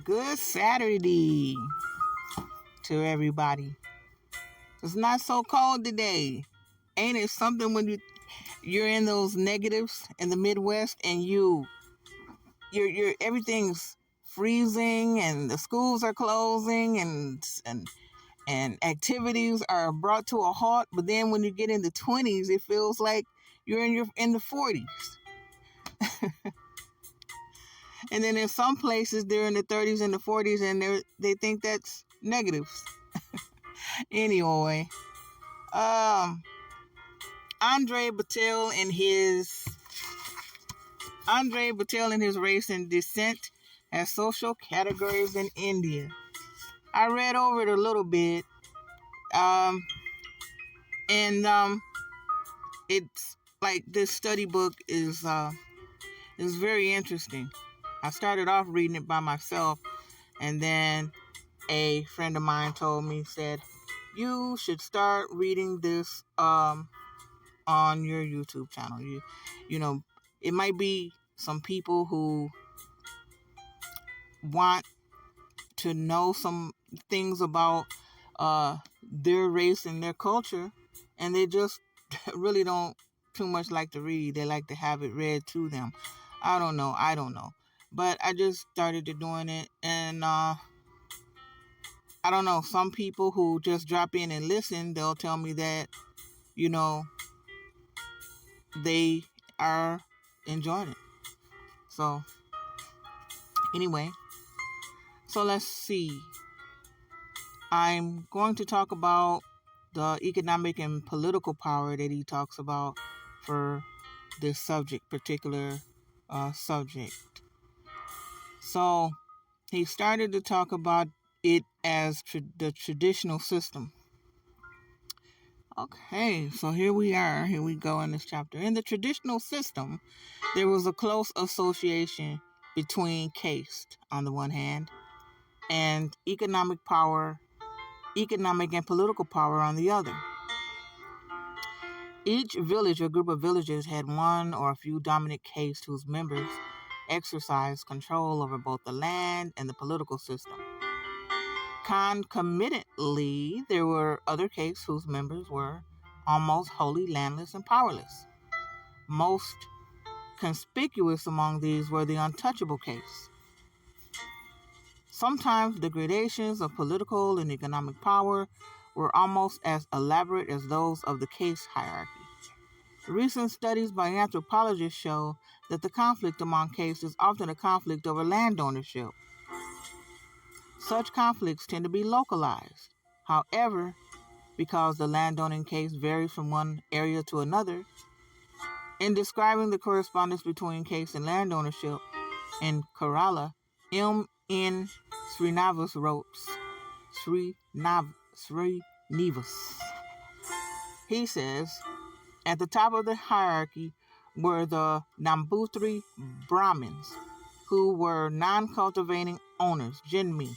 Good Saturday to everybody. It's not so cold today. Ain't it something when you're in those negatives in the Midwest and you're everything's freezing and the schools are closing and activities are brought to a halt, but then when you get in the 20s, it feels like you're in the 40s. And then in some places they're in the 30s and the 40s and they think that's negatives. Anyway, Andre Patel and his race and descent as social categories in India. I read over it a little bit, and it's like this study book is very interesting. I started off reading it by myself, and then a friend of mine said, you should start reading this on your YouTube channel. You know, it might be some people who want to know some things about their race and their culture, and they just really don't too much like to read. They like to have it read to them. I don't know. But I just started doing it, and I don't know. Some people who just drop in and listen, they'll tell me that, they are enjoying it. So, anyway, so let's see. I'm going to talk about the economic and political power that he talks about for this particular subject. So he started to talk about it as the traditional system. Okay, so here we are. Here we go in this chapter. In the traditional system, there was a close association between caste on the one hand and economic and political power on the other. Each village or group of villages had one or a few dominant castes whose members exercised control over both the land and the political system. Concomitantly, there were other castes whose members were almost wholly landless and powerless. Most conspicuous among these were the untouchable castes. Sometimes the gradations of political and economic power were almost as elaborate as those of the caste hierarchy. Recent studies by anthropologists show that the conflict among castes is often a conflict over land ownership. Such conflicts tend to be localized. However, because the landowning caste varies from one area to another, in describing the correspondence between caste and land ownership in Kerala, M.N. Srinivas wrote, he says, at the top of the hierarchy were the Nambutri Brahmins, who were non-cultivating owners, Jinmi.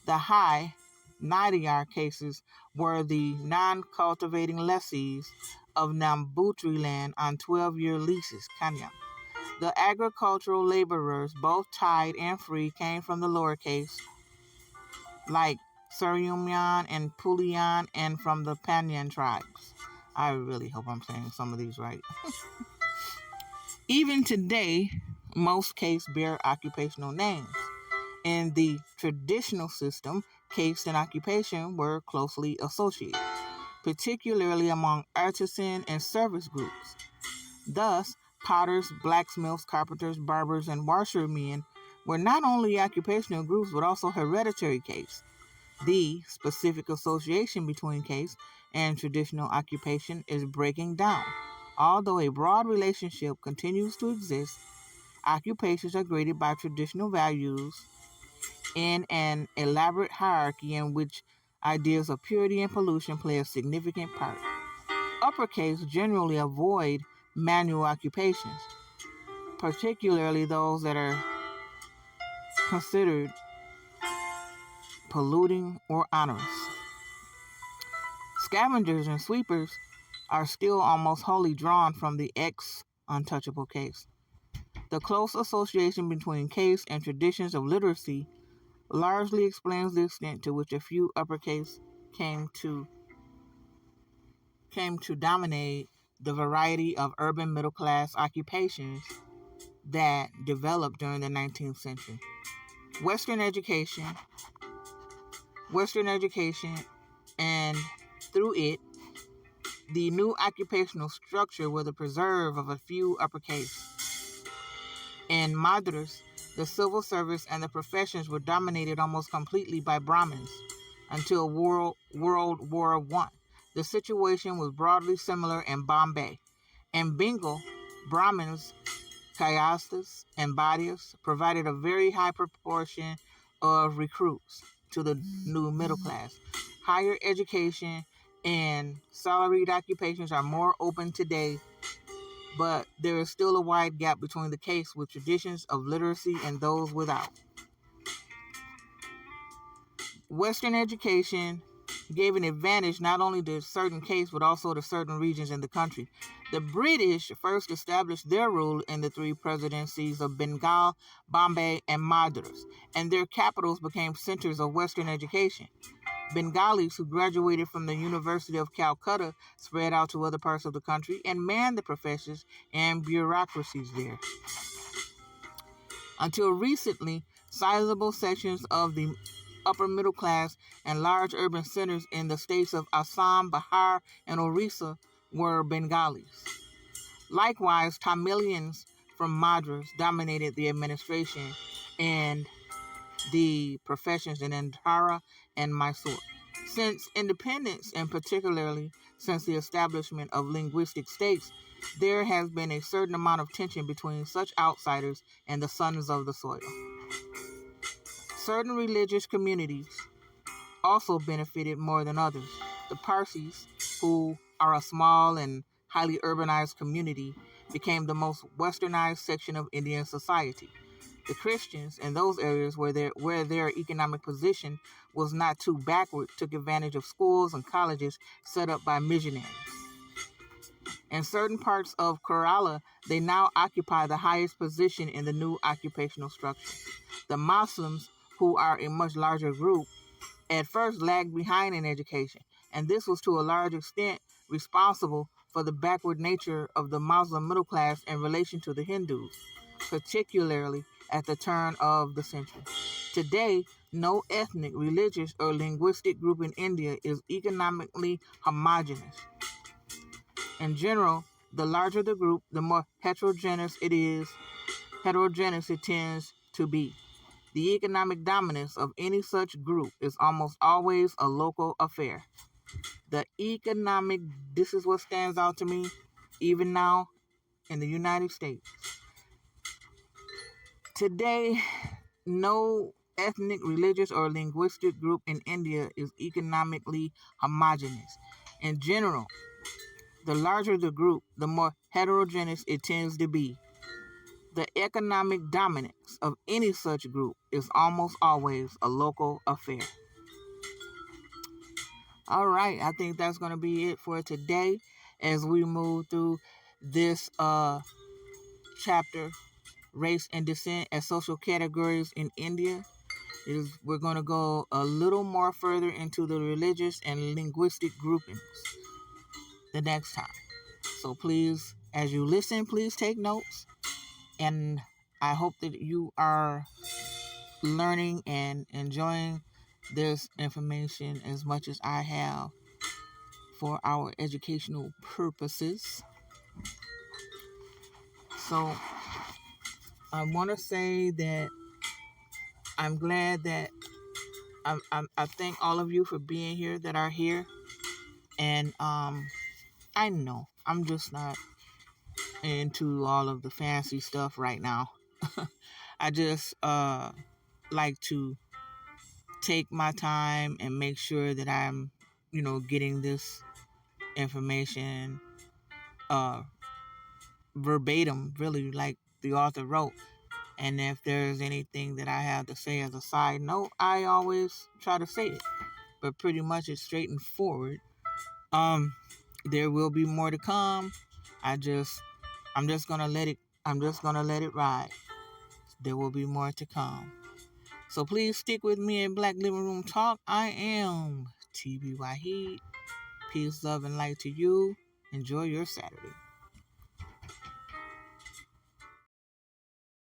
The high Nadiyar cases were the non-cultivating lessees of Nambutri land on 12-year leases, Kanya. The agricultural laborers, both tied and free, came from the lower caste, like Saryumyan and Puliyan, and from the Panyan tribes. I really hope I'm saying some of these right. Even today, most castes bear occupational names. In the traditional system, caste and occupation were closely associated, particularly among artisan and service groups. Thus, potters, blacksmiths, carpenters, barbers, and washermen were not only occupational groups but also hereditary castes. The specific association between caste and traditional occupation is breaking down. Although a broad relationship continues to exist, occupations are graded by traditional values in an elaborate hierarchy in which ideas of purity and pollution play a significant part. Upper castes generally avoid manual occupations, particularly those that are considered polluting or onerous. Scavengers and sweepers are still almost wholly drawn from the ex-untouchable caste. The close association between caste and traditions of literacy largely explains the extent to which a few uppercase came to dominate the variety of urban middle class occupations that developed during the 19th century. Western education, and through it, the new occupational structure were the preserve of a few uppercase. In Madras, the civil service and the professions were dominated almost completely by Brahmins until World War I. The situation was broadly similar in Bombay. In Bengal, Brahmins, Kayasthas, and Bhatias provided a very high proportion of recruits to the new middle class. Higher education and salaried occupations are more open today, but there is still a wide gap between the case with traditions of literacy and those without. Western education gave an advantage not only to certain castes but also to certain regions in the country. The British first established their rule in the three presidencies of Bengal, Bombay, and Madras, and their capitals became centers of Western education. Bengalis who graduated from the University of Calcutta spread out to other parts of the country and manned the professions and bureaucracies there. Until recently, sizable sections of the upper middle class and large urban centers in the states of Assam, Bihar, and Orissa were Bengalis. Likewise, Tamilians from Madras dominated the administration and the professions in Andhra and Mysore. Since independence, and particularly since the establishment of linguistic states, there has been a certain amount of tension between such outsiders and the sons of the soil. Certain religious communities also benefited more than others. The Parsis, who are a small and highly urbanized community, became the most westernized section of Indian society. The Christians in those areas where their economic position was not too backward took advantage of schools and colleges set up by missionaries. In certain parts of Kerala, they now occupy the highest position in the new occupational structure. The Muslims, who are a much larger group, at first lagged behind in education, and this was to a large extent responsible for the backward nature of the Muslim middle class in relation to the Hindus, particularly at the turn of the century. Today, no ethnic, religious, or linguistic group in India is economically homogeneous. In general, the larger the group, the more heterogeneous it tends to be. The economic dominance of any such group is almost always a local affair. This is what stands out to me, even now in the United States. Today, no ethnic, religious, or linguistic group in India is economically homogeneous. In general, the larger the group, the more heterogeneous it tends to be. The economic dominance of any such group is almost always a local affair. All right, I think that's going to be it for today as we move through this chapter, Race and Descent as Social Categories in India. We're going to go a little more further into the religious and linguistic groupings the next time. So please, as you listen, please take notes. And I hope that you are learning and enjoying this information as much as I have for our educational purposes. So I want to say that I'm glad that I thank all of you for being here that are here. And I know I'm just not into all of the fancy stuff right now. I just like to take my time and make sure that I'm, getting this information verbatim, really like the author wrote. And if there's anything that I have to say as a side note, I always try to say it. But pretty much it's straight and forward. There will be more to come. I'm just gonna let it ride. There will be more to come. So please stick with me at Black Living Room Talk. I am TB Wahid. Peace, love, and light to you. Enjoy your Saturday.